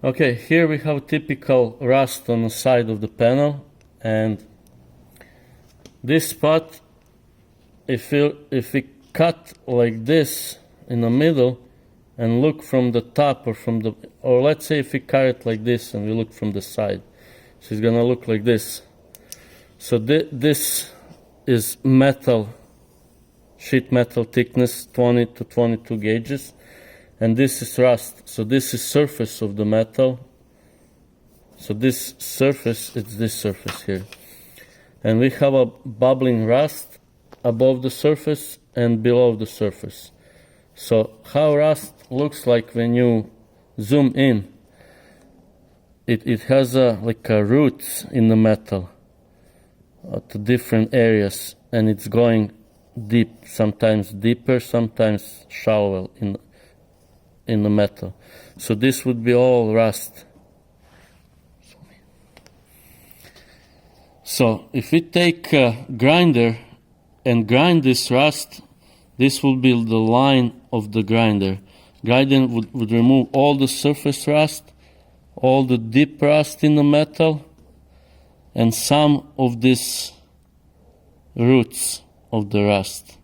Okay, here we have typical rust on the side of the panel, and this spot, if we cut like this in the middle and look from the top or let's say if we cut it like this and we look from the side, so it's gonna look like this. So this is metal, sheet metal thickness, 20 to 22 gauges. And this is rust. So this is surface of the metal. So this surface, it's this surface here. And we have a bubbling rust above the surface and below the surface. So how rust looks like when you zoom in, it has like a roots in the metal to different areas, and it's going deep, sometimes deeper, sometimes shallower in the metal. So this would be all rust. So if we take a grinder and grind this rust, this will be the line of the grinder. Grinder would remove all the surface rust, all the deep rust in the metal, and some of these roots of the rust.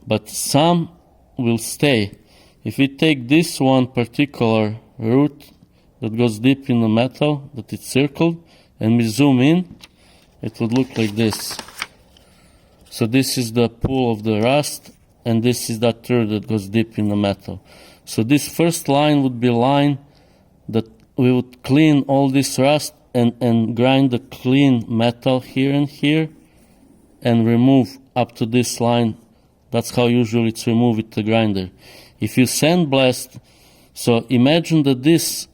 But some will stay. If we take this one particular root that goes deep in the metal, that it's circled, and we zoom in, it would look like this. So this is the pool of the rust, and this is that root that goes deep in the metal. So this first line would be a line that we would clean all this rust and grind the clean metal here and here and remove up to this line. That's how usually it's removed with the grinder. If you sandblast, so imagine that this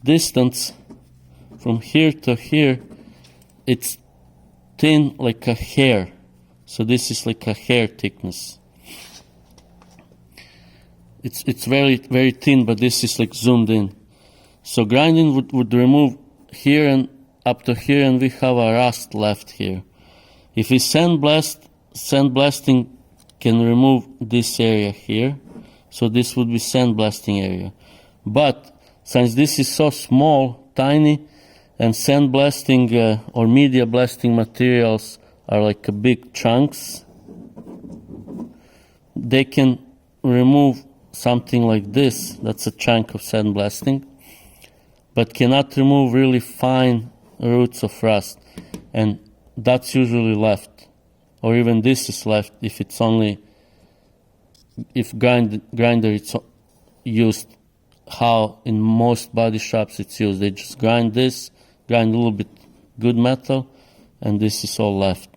distance from here to here, it's thin like a hair. So this is like a hair thickness. It's very, very thin, but this is like zoomed in. So grinding would remove here and up to here, and we have a rust left here. If we sandblasting can remove this area here, so this would be sandblasting area. But since this is so small, tiny, and sandblasting or media blasting materials are like big chunks, they can remove something like this. That's a chunk of sandblasting, but cannot remove really fine roots of rust, and that's usually left. Or even this is left if it's only, if grinder it's used how in most body shops it's used. They just grind this, grind a little bit good metal, and this is all left.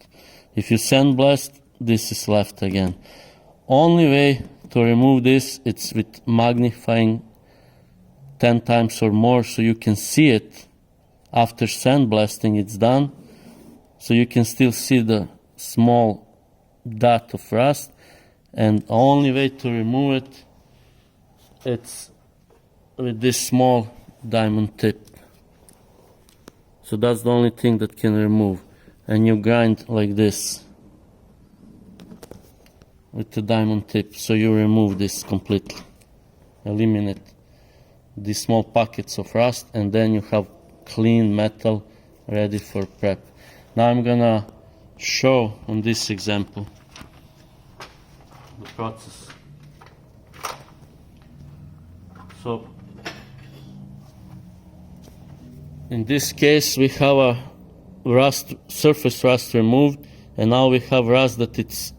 If you sandblast, this is left again. Only way to remove this, it's with magnifying 10 times or more so you can see it after sandblasting it's done. So you can still see the small dot of rust, and the only way to remove it, it's with this small diamond tip. So that's the only thing that can remove, and you grind like this with the diamond tip, so you remove this completely, eliminate these small pockets of rust, and then you have clean metal ready for prep. Now I'm gonna show on this example the process. So in this case we have a surface rust removed, and now we have rust that it's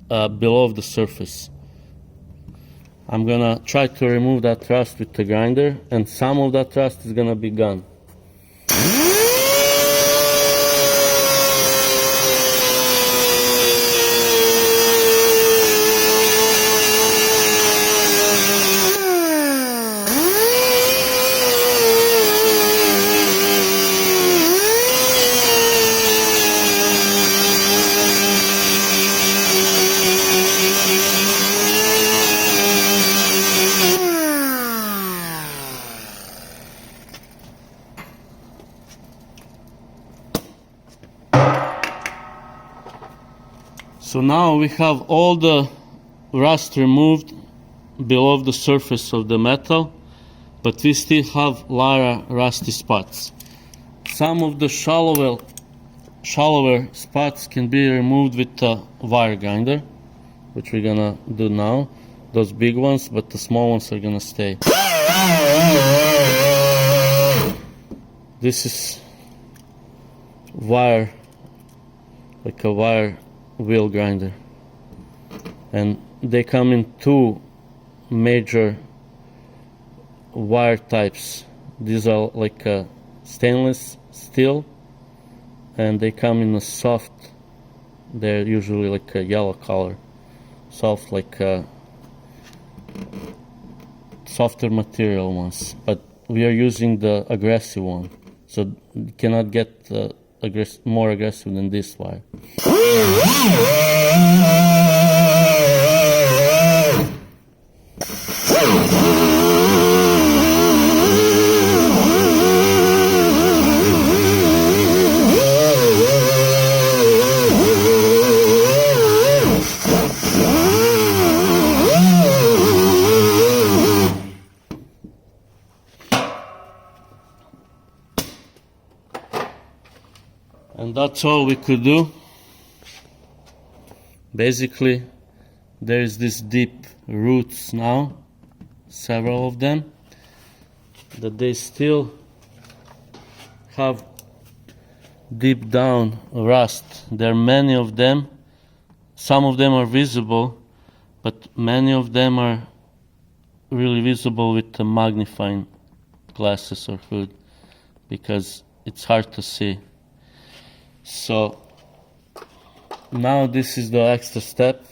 below the surface. I'm gonna try to remove that rust with the grinder, and some of that rust is gonna be gone. So now we have all the rust removed below the surface of the metal. but we still have a lot of rusty spots. Some of the shallower spots can be removed with a wire grinder, which we're gonna do now. Those big ones, but the small ones are gonna stay. This is wire, like a wire wheel grinder, and they come in two major wire types. These are like a stainless steel, and they come in a soft, they're usually like a yellow color, soft, like softer material ones, but we are using the aggressive one, so you cannot get more aggressive than this wire. And that's all we could do. Basically, there is this deep roots now, several of them, that they still have deep down rust. There are many of them. Some of them are visible, but many of them are really visible with the magnifying glasses or hood, because it's hard to see. So now this is the extra step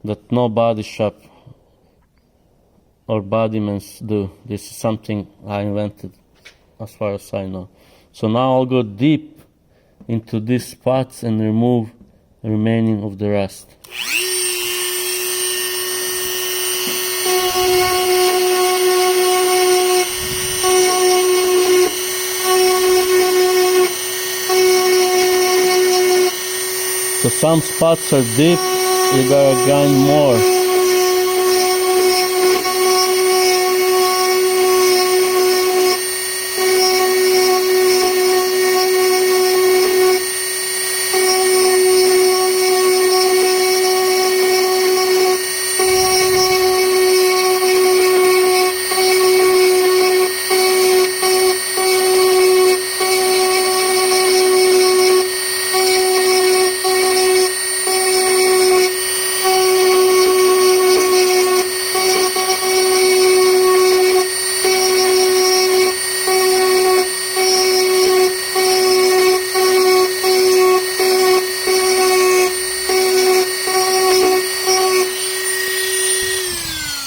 that no body shop or bodymans do. This is something I invented as far as I know. So now I'll go deep into these spots and remove the remaining of the rust. So some spots are deep, you gotta grind more.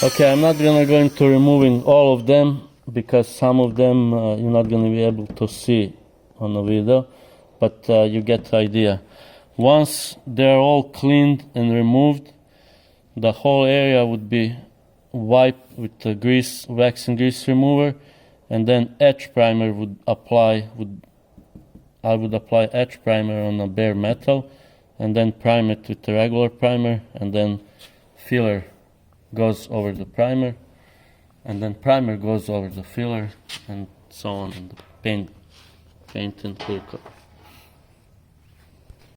Okay, I'm not gonna go into removing all of them because some of them you're not gonna be able to see on the video, but you get the idea. Once they're all cleaned and removed, the whole area would be wiped with the wax and grease remover, and then etch primer I would apply etch primer on a bare metal, and then prime it with the regular primer, and then filler goes over the primer, and then primer goes over the filler, and so on, and the paint and clear coat.